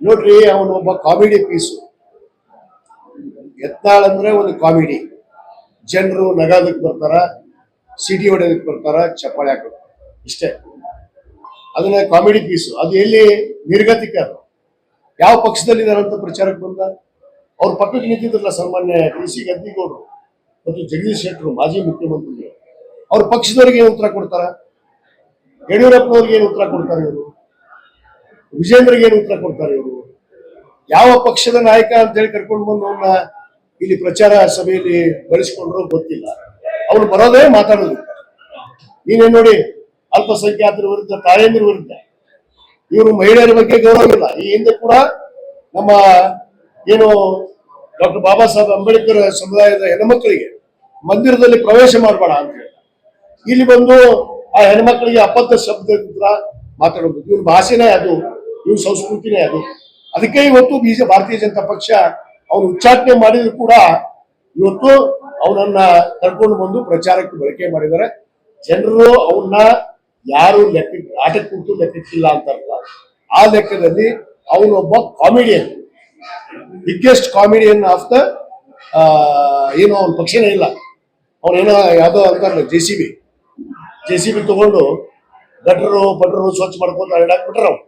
ನೋಡ್ರಿ, ಅವನು ಒಬ್ಬ ಕಾಮಿಡಿ ಪೀಸು. ಯತ್ನಾಳ್ ಅಂದ್ರೆ ಒಂದು ಕಾಮಿಡಿ. ಜನರು ನಗಾದಕ್ಕೆ ಬರ್ತಾರ, ಸಿಟಿ ಹೊಡೆದಕ್ಕೆ ಬರ್ತಾರ, ಚಪ್ಪಾಳೆ ಹಾಕೋದು, ಇಷ್ಟೇ. ಅದನ್ನ ಕಾಮಿಡಿ ಪೀಸು. ಅದು ಎಲ್ಲಿ ನಿರ್ಗತಿಕ. ಅದು ಯಾವ ಪಕ್ಷದಲ್ಲಿ ಇದಾರಂತ ಪ್ರಚಾರಕ್ಕೆ ಬಂದ? ಅವ್ರ ಪಕ್ಕಕ್ಕೆ ನಿಂತಿದ್ರಲ್ಲ ಸನ್ಮಾನ್ಯ ಡಿ.ಸಿ. ಗದ್ದಿಗೌಡರು ಮತ್ತು ಜಗದೀಶ್ ಶೆಟ್ಟರು, ಮಾಜಿ ಮುಖ್ಯಮಂತ್ರಿಗಳು. ಅವ್ರ ಪಕ್ಷದವ್ರಿಗೆ ಏನು ಉತ್ತರ ಕೊಡ್ತಾರ? ಯಡಿಯೂರಪ್ಪನವ್ರಿಗೆ ಏನು ಉತ್ತರ ಕೊಡ್ತಾರೆ ಇವರು? ವಿಜೇಂದ್ರಿಗೆ ಏನು ಉತ್ತರ ಕೊಡ್ತಾರೆ ಇವರು? ಯಾವ ಪಕ್ಷದ ನಾಯಕ ಅಂತ ಹೇಳಿ ಕರ್ಕೊಂಡು ಬಂದು ಅವನ್ನ ಇಲ್ಲಿ ಪ್ರಚಾರ ಸಭೆಯಲ್ಲಿ ಬಳಸಿಕೊಂಡ್ರು ಗೊತ್ತಿಲ್ಲ. ಅವ್ರು ಬರೋದೇ ಮಾತಾಡೋದು. ನೀವೇ ನೋಡಿ, ಅಲ್ಪಸಂಖ್ಯಾತರ ವಿರುದ್ಧ, ತಾಯಂದಿರ ವಿರುದ್ಧ, ಇವರು ಮಹಿಳೆಯರ ಬಗ್ಗೆ ಗೌರವ ಇಲ್ಲ. ಈ ಹಿಂದೆ ಕೂಡ ನಮ್ಮ ಏನು ಡಾಕ್ಟರ್ ಬಾಬಾ ಸಾಹೇಬ್ ಅಂಬೇಡ್ಕರ್ ಸಮುದಾಯದ ಹೆಣ್ಮಕ್ಳಿಗೆ ಮಂದಿರದಲ್ಲಿ ಪ್ರವೇಶ ಮಾಡಬೇಡ ಅಂತ ಹೇಳಿ ಇಲ್ಲಿ ಬಂದು ಆ ಹೆಣ್ಮಕ್ಳಿಗೆ ಅಪತ್ಯ ಶಬ್ದದಿಂದ ಮಾತಾಡೋದು. ಇವ್ರ ಭಾಷೆನೇ ಅದು, ಇವ್ರ ಸಂಸ್ಕೃತಿನೇ ಅದು. ಅದಕ್ಕೆ ಇವತ್ತು ಭಾರತೀಯ ಜನತಾ ಪಕ್ಷ ಅವನು ಉಚ್ಚಾಟನೆ ಮಾಡಿದ್ರು ಕೂಡ ಇವತ್ತು ಅವನನ್ನ ಕರ್ಕೊಂಡು ಬಂದು ಪ್ರಚಾರಕ್ಕೆ ಬಳಕೆ ಮಾಡಿದ್ದಾರೆ. ಜನರು ಅವನ್ನ ಯಾರು ಆಟಕ್ಕೆ ಕುರಿತು ಲೆಕ್ಕಕ್ಕಿಲ್ಲ ಅಂತಾರಲ್ಲ, ಆ ಲೆಕ್ಕದಲ್ಲಿ ಅವನೊಬ್ಬ comedian, biggest comedian of the ಏನು ಅವನ ಪಕ್ಷನೇ ಇಲ್ಲ. ಅವನೇನೋ ಯಾವುದೋ ಅಂತಾರಲ್ಲ ಜೆ ಸಿ ಬಿ ತಗೊಂಡು ಗಟ್ರು ಸ್ವಚ್ಛ ಮಾಡ್ಕೊಂಡು ಅಡ್ಡಾಕ್ಬಿಟ್ರೆ ಅವ್ನು